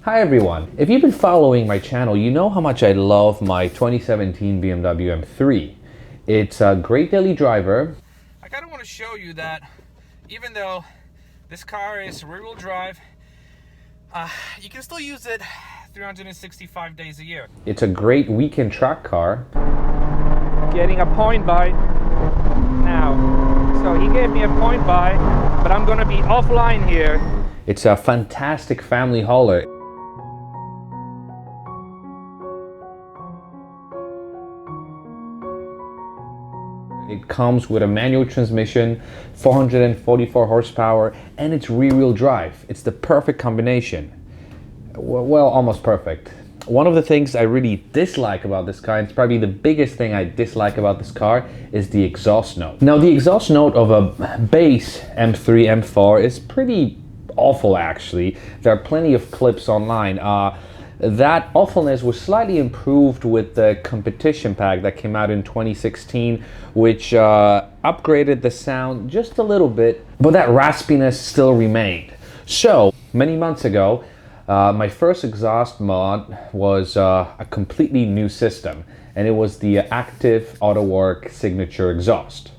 Hi everyone, if you've been following my channel, you know how much I love my 2017 BMW M3. It's a great daily driver. I kind of want to show you that even though this car is rear-wheel drive, you can still use it 365 days a year. It's a great weekend track car. Getting a point buy now. So he gave me a point buy, but I'm gonna be offline here. It's a fantastic family hauler. It comes with a manual transmission, 444 horsepower, and it's rear-wheel drive. It's the perfect combination. Well, almost perfect. One of the things I really dislike about this car, and it's probably the biggest thing I dislike about this car, is the exhaust note. Now, the exhaust note of a base M3, M4 is pretty awful, actually. There are plenty of clips online. That awfulness was slightly improved with the competition pack that came out in 2016, which upgraded the sound just a little bit, but that raspiness still remained. So, many months ago, my first exhaust mod was a completely new system, and it was the Active AutoWork Signature Exhaust.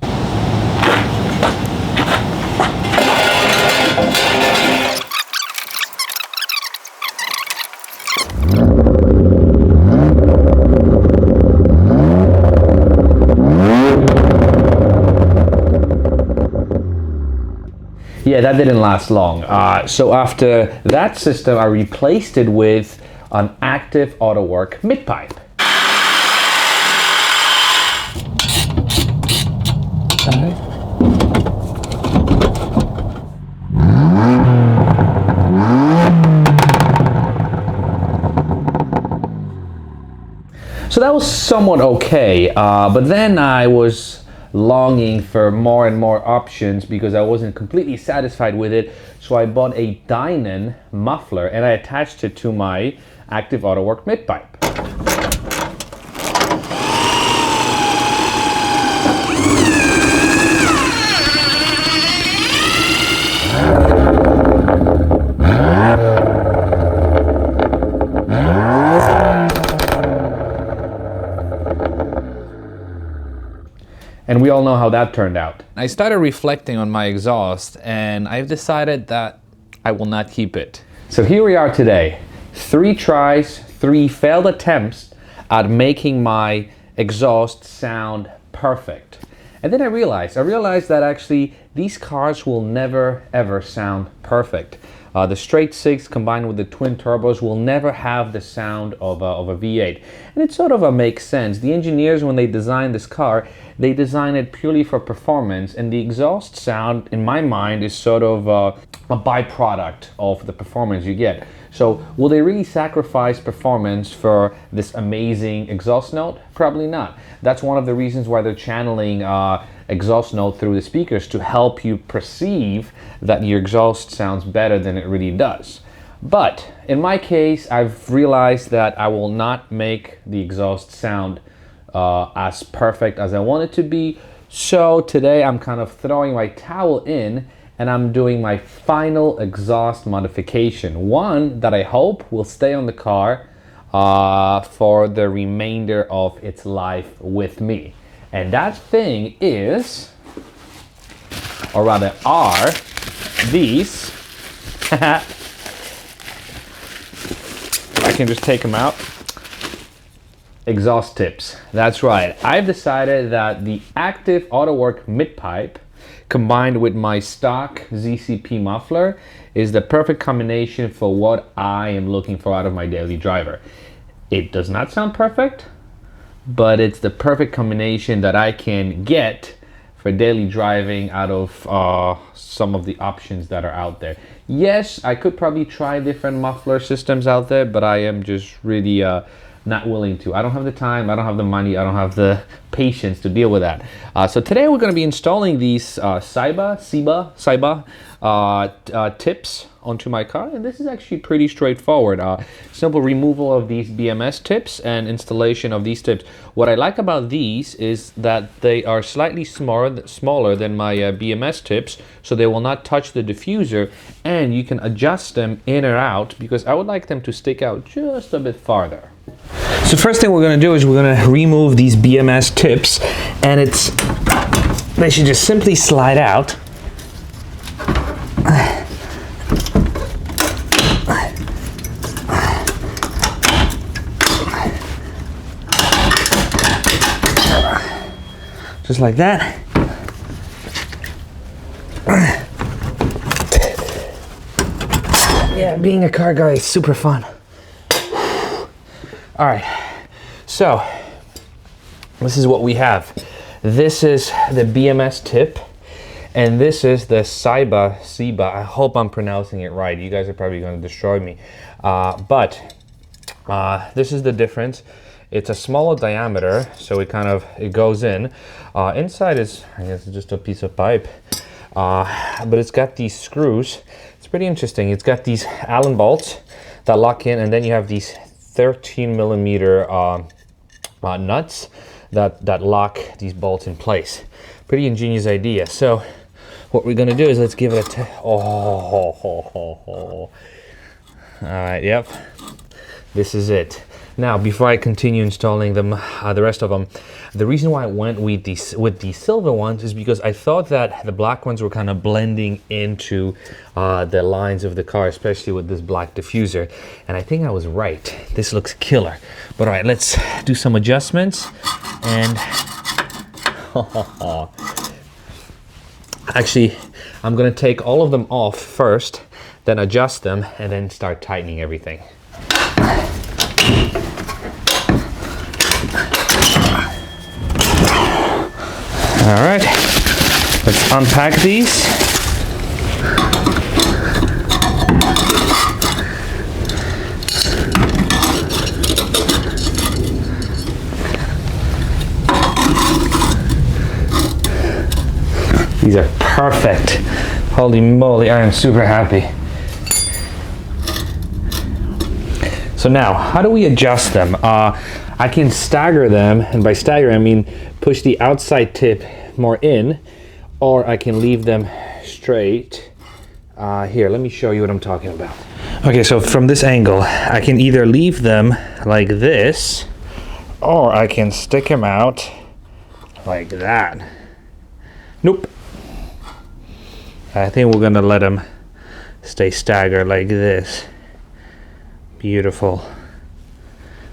Yeah, that didn't last long. So after that system, I replaced it with an Active AutoWork mid-pipe. So that was somewhat okay, but then I was longing for more and more options because I wasn't completely satisfied with it. So I bought a Dynon muffler and I attached it to my Active AutoWork mid-pipe. And we all know how that turned out. I started reflecting on my exhaust and I've decided that I will not keep it. So here we are today. 3 tries, 3 failed attempts at making my exhaust sound perfect. And then I realized that actually these cars will never ever sound perfect. The straight 6 combined with the twin turbos will never have the sound of a V8. And it sort of makes sense. The engineers, when they designed this car, they designed it purely for performance, and the exhaust sound, in my mind, is sort of a byproduct of the performance you get. So will they really sacrifice performance for this amazing exhaust note? Probably not. That's one of the reasons why they're channeling exhaust note through the speakers, to help you perceive that your exhaust sounds better than it really does. But in my case, I've realized that I will not make the exhaust sound as perfect as I want it to be. So today I'm kind of throwing my towel in and I'm doing my final exhaust modification, one that I hope will stay on the car for the remainder of its life with me. And that thing is, or rather are, these. I can just take them out. Exhaust tips. That's right. I've decided that the Active AutoWork mid-pipe combined with my stock ZCP muffler is the perfect combination for what I am looking for out of my daily driver. It does not sound perfect, but it's the perfect combination that I can get for daily driving out of some of the options that are out there. Yes, I could probably try different muffler systems out there, but I am just really not willing to. I don't have the time, I don't have the money, I don't have the patience to deal with that. So today we're going to be installing these Cyba tips onto my car, and this is actually pretty straightforward. Simple removal of these BMS tips and installation of these tips. What I like about these is that they are slightly smaller than my BMS tips, so they will not touch the diffuser, and you can adjust them in or out because I would like them to stick out just a bit farther. So first thing we're going to do is we're going to remove these BMS tips, and they should just simply slide out. Just like that. Yeah, being a car guy is super fun. All right, so this is what we have. This is the BMS tip, and this is the Cyba. I hope I'm pronouncing it right. You guys are probably going to destroy me. But this is the difference. It's a smaller diameter, so it goes in. Inside is, I guess, just a piece of pipe, but it's got these screws. It's pretty interesting. It's got these Allen bolts that lock in, and then you have these 13 millimeter nuts that lock these bolts in place. Pretty ingenious idea. So what we're gonna do is let's give it a all right, yep, this is it. Now, before I continue installing them, the rest of them, the reason why I went with these silver ones is because I thought that the black ones were kind of blending into the lines of the car, especially with this black diffuser. And I think I was right. This looks killer. But all right, let's do some adjustments. And actually, I'm gonna take all of them off first, then adjust them, and then start tightening everything. All right, let's unpack these. These are perfect. Holy moly, I am super happy. So now, how do we adjust them? I can stagger them, and by stagger I mean push the outside tip more in, or I can leave them straight. Here, let me show you what I'm talking about. Okay, so from this angle, I can either leave them like this, or I can stick them out like that. Nope. I think we're gonna let them stay staggered like this. Beautiful.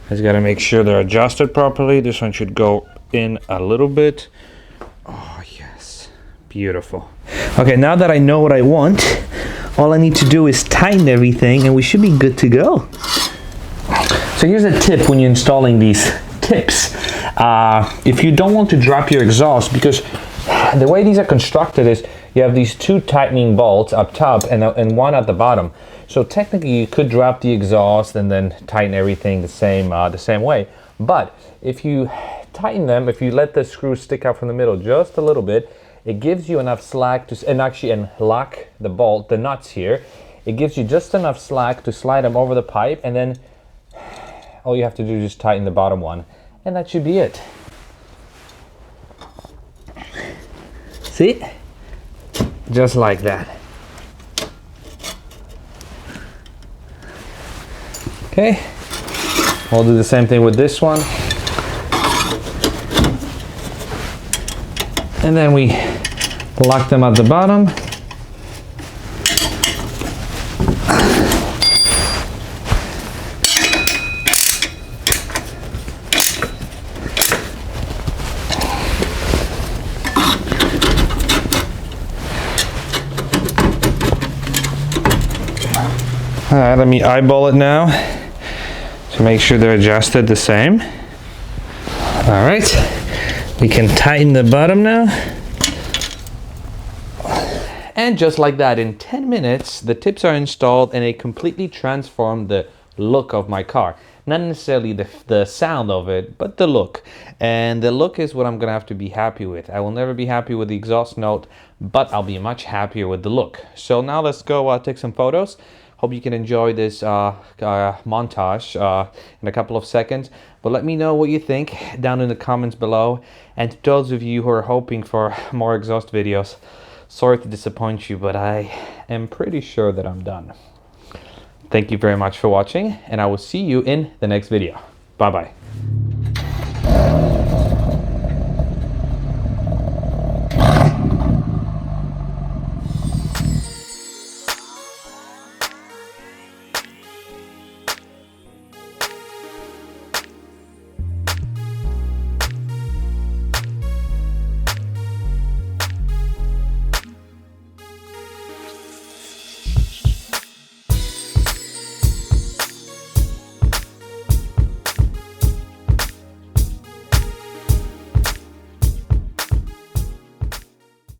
Just gotta make sure they're adjusted properly. This one should go in a little bit. Oh yes, beautiful. Okay, now that I know what I want, all I need to do is tighten everything and we should be good to go. So here's a tip when you're installing these tips. If you don't want to drop your exhaust, because the way these are constructed is you have these two tightening bolts up top and one at the bottom. So technically you could drop the exhaust and then tighten everything the same way. But if you tighten them, if you let the screw stick out from the middle just a little bit, it gives you enough slack to, and lock the bolt, the nuts here. It gives you just enough slack to slide them over the pipe, and then all you have to do is just tighten the bottom one, and that should be it. See? Just like that. Okay, we'll do the same thing with this one. And then we lock them at the bottom. All right, let me eyeball it now to make sure they're adjusted the same. All right, we can tighten the bottom now. And just like that, in 10 minutes, the tips are installed and they completely transform the look of my car. Not necessarily the sound of it, but the look. And the look is what I'm gonna have to be happy with. I will never be happy with the exhaust note, but I'll be much happier with the look. So now let's go take some photos. Hope you can enjoy this montage in a couple of seconds. But let me know what you think down in the comments below. And to those of you who are hoping for more exhaust videos, sorry to disappoint you, but I am pretty sure that I'm done. Thank you very much for watching, and I will see you in the next video. Bye-bye.